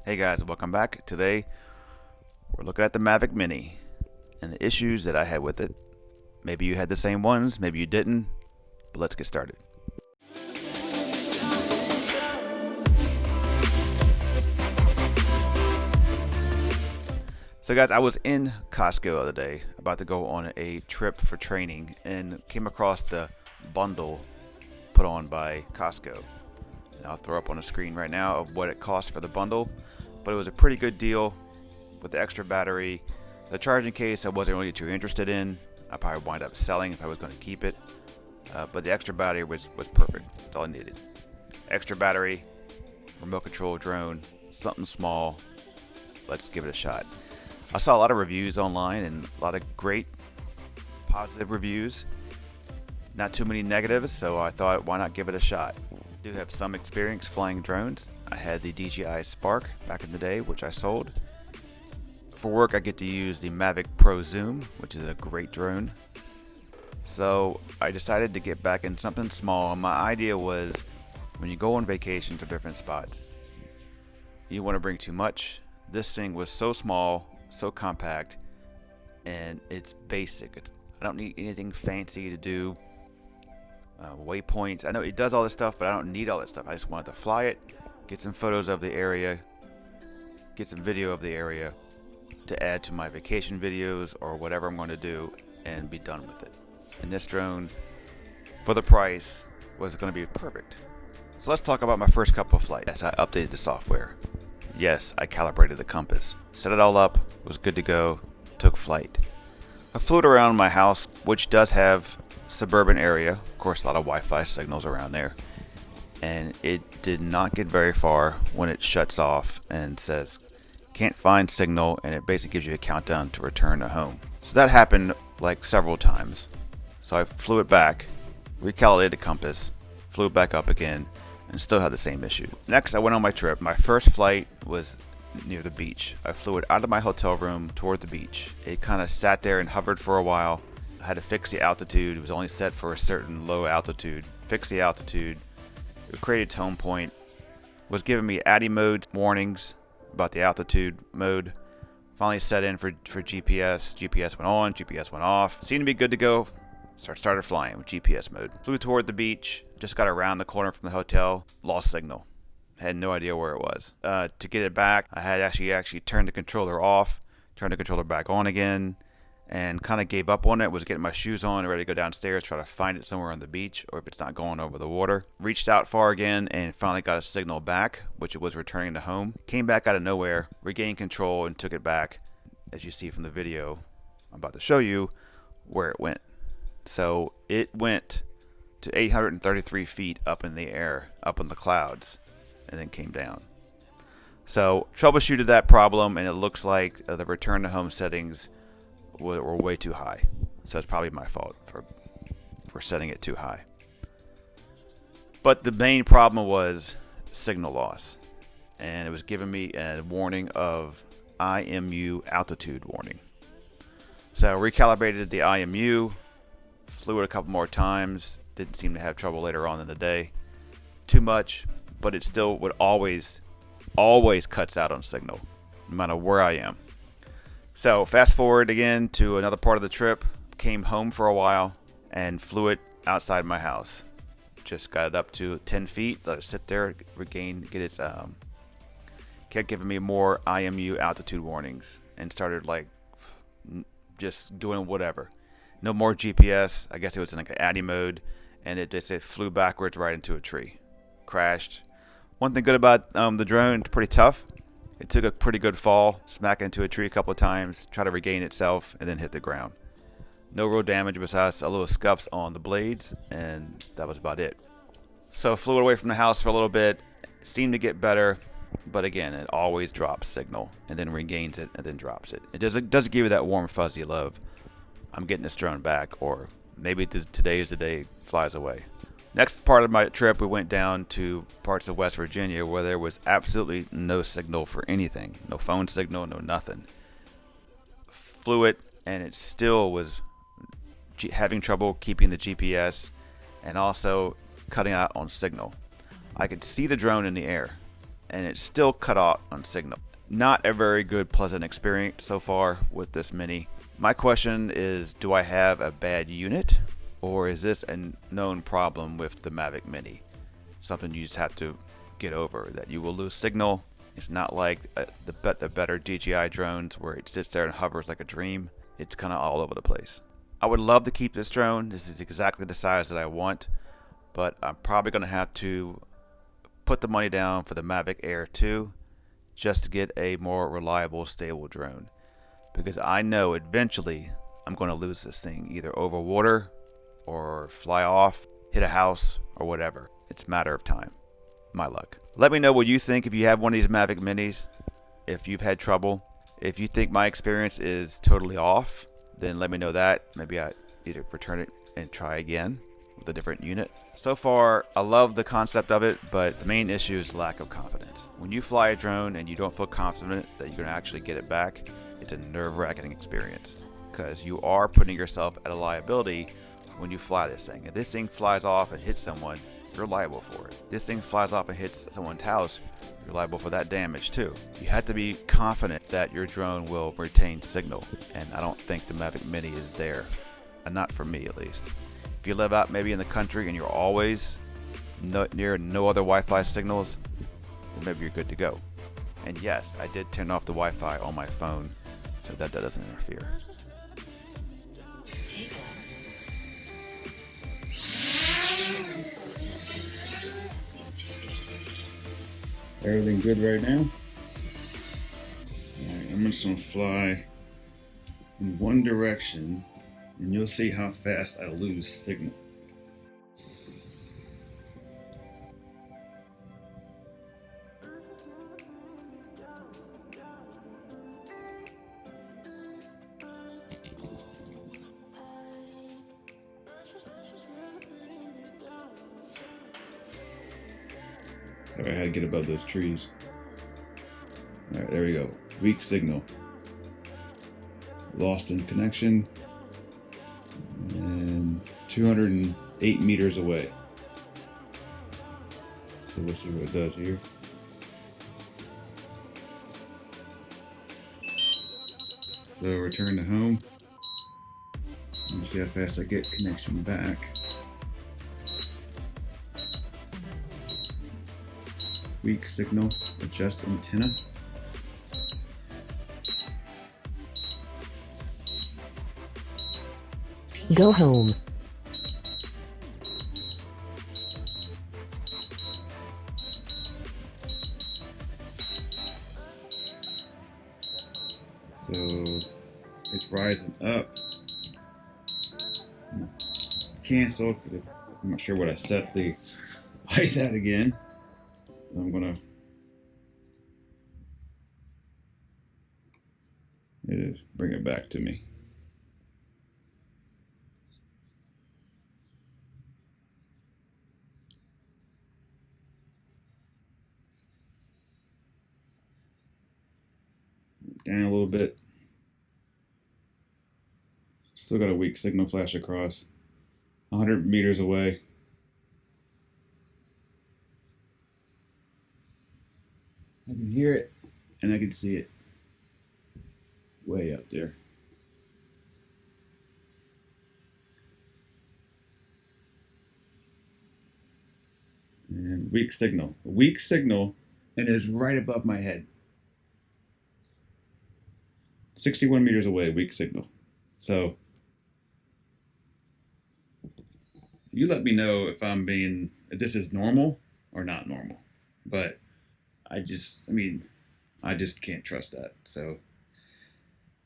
Hey guys, welcome back. Today we're looking at the Mavic Mini and the issues that I had with it. Maybe you had the same ones, maybe you didn't, but let's get started. So guys, I was in Costco the other day, about to go on a trip for training, and came across the bundle put on by Costco. And I'll throw up on the screen right now of what it cost for the bundle, but it was a pretty good deal with the extra battery. The charging case I wasn't really too interested in. I probably wind up selling if I was going to keep it, but the extra battery was perfect. That's all I needed. Extra battery, remote control drone, something small. Let's give it a shot. I saw a lot of reviews online and a lot of great positive reviews. Not too many negatives, so I thought, why not give it a shot? I do have some experience flying drones. I had the DJI Spark back in the day, which I sold. For work, I get to use the Mavic Pro Zoom, which is a great drone. So I decided to get back in something small. And my idea was, when you go on vacation to different spots, you want to bring too much. This thing was so small, so compact, and it's basic. I don't need anything fancy to do. Waypoints. I know it does all this stuff, but I don't need all that stuff. I just wanted to fly it, get some photos of the area, get some video of the area to add to my vacation videos or whatever I'm going to do, and be done with it. And this drone, for the price, was going to be perfect. So let's talk about my first couple of flights. Yes, I updated the software. Yes, I calibrated the compass. Set it all up, was good to go, took flight. I flew it around my house, which does have suburban area. Of course, a lot of Wi-Fi signals around there. And it did not get very far when it shuts off and says, can't find signal, and it basically gives you a countdown to return to home. So that happened like several times. So I flew it back, recalibrated the compass, flew it back up again, and still had the same issue. Next, I went on my trip. My first flight was near the beach. I flew it out of my hotel room toward the beach. It kind of sat there and hovered for a while. I had to fix the altitude. It was only set for a certain low altitude. Fix the altitude. It created tone point. Was giving me ADI mode warnings about the altitude mode. Finally set in for GPS. GPS went on, GPS went off. Seemed to be good to go. Started flying with GPS mode. Flew toward the beach. Just got around the corner from the hotel. Lost signal. Had no idea where it was. To get it back, I had actually turned the controller off, turned the controller back on again, and kind of gave up on it. Was getting my shoes on, ready to go downstairs, try to find it somewhere on the beach, or if it's not going over the water. Reached out far again and finally got a signal back, which it was returning to home. Came back out of nowhere, regained control, and took it back, as you see from the video I'm about to show you where it went. So it went to 833 feet up in the air, up in the clouds, and then came down. So troubleshooted that problem, and it looks like the return to home settings were way too high. So it's probably my fault for setting it too high. But the main problem was signal loss, and it was giving me a warning of IMU altitude warning. So I recalibrated the IMU, flew it a couple more times, didn't seem to have trouble later on in the day. Too much, but it still would always cuts out on signal, no matter where I am. So fast forward again to another part of the trip, came home for a while and flew it outside my house. Just got it up to 10 feet, let it sit there, get its, kept giving me more IMU altitude warnings, and started like just doing whatever. No more GPS, I guess it was in like an ADI mode, and it flew backwards right into a tree. Crashed. One thing good about the drone, it's pretty tough. It took a pretty good fall, smacked into a tree a couple of times, tried to regain itself, and then hit the ground. No real damage besides a little scuffs on the blades, and that was about it. So flew it away from the house for a little bit, seemed to get better, but again, it always drops signal, and then regains it, and then drops it. It doesn't give you that warm, fuzzy love. I'm getting this drone back, or maybe today is the day it flies away. Next part of my trip, we went down to parts of West Virginia where there was absolutely no signal for anything. No phone signal, no nothing. Flew it, and it still was having trouble keeping the GPS and also cutting out on signal. I could see the drone in the air, and it's still cut off on signal. Not a very good, pleasant experience so far with this Mini. My question is, do I have a bad unit, or is this a known problem with the Mavic Mini? Something you just have to get over, that you will lose signal. It's not like the better DJI drones where it sits there and hovers like a dream. It's kind of all over the place. I would love to keep this drone. This is exactly the size that I want, but I'm probably going to have to put the money down for the Mavic Air 2 just to get a more reliable, stable drone, because I know eventually I'm going to lose this thing either over water or fly off, hit a house, or whatever. It's a matter of time. My luck. Let me know what you think if you have one of these Mavic Minis, if you've had trouble. If you think my experience is totally off, then let me know that. Maybe I either return it and try again with a different unit. So far, I love the concept of it, but the main issue is lack of confidence. When you fly a drone and you don't feel confident that you're going to actually get it back, it's a nerve-wracking experience, because you are putting yourself at a liability when you fly this thing. If this thing flies off and hits someone, you're liable for it. This thing flies off and hits someone's house, you're liable for that damage too. You have to be confident that your drone will retain signal, and I don't think the Mavic Mini is there, and not for me at least. If you live out maybe in the country and you're always near no other Wi-Fi signals, then maybe you're good to go. And yes, I did turn off the Wi-Fi on my phone, so that doesn't interfere. Everything good right now? Alright, I'm just gonna fly in one direction and you'll see how fast I lose signal. Sorry, I had to get above those trees. Alright, there we go. Weak signal. Lost in connection. And 208 meters away. So let's see what it does here. So return to home. Let's see how fast I get connection back. Weak signal, adjust antenna. Go home. So it's rising up. Cancel. I'm not sure what I set the height at again. I'm gonna bring it back to me. Down a little bit. Still got a weak signal flash across. 100 meters away. I can hear it and I can see it way up there. And weak signal. A weak signal, and it's right above my head. 61 meters away, weak signal. So you let me know if if this is normal or not normal. But I just can't trust that. So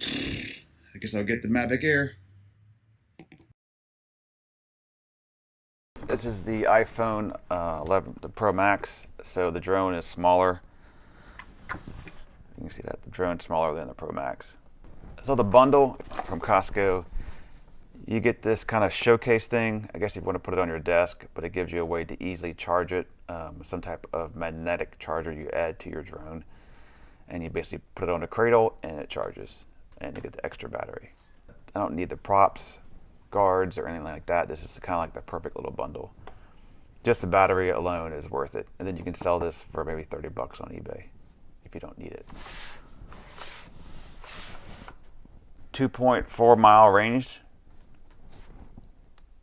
I guess I'll get the Mavic Air. This is the iPhone 11, the Pro Max. So the drone is smaller. You can see that the drone's smaller than the Pro Max. So the bundle from Costco, you get this kind of showcase thing. I guess you want to put it on your desk, but it gives you a way to easily charge it. Some type of magnetic charger you add to your drone, and you basically put it on a cradle and it charges, and you get the extra battery. I don't need the props, guards, or anything like that. This is kind of like the perfect little bundle. Just the battery alone is worth it. And then you can sell this for maybe 30 bucks on eBay if you don't need it. 2.4 mile range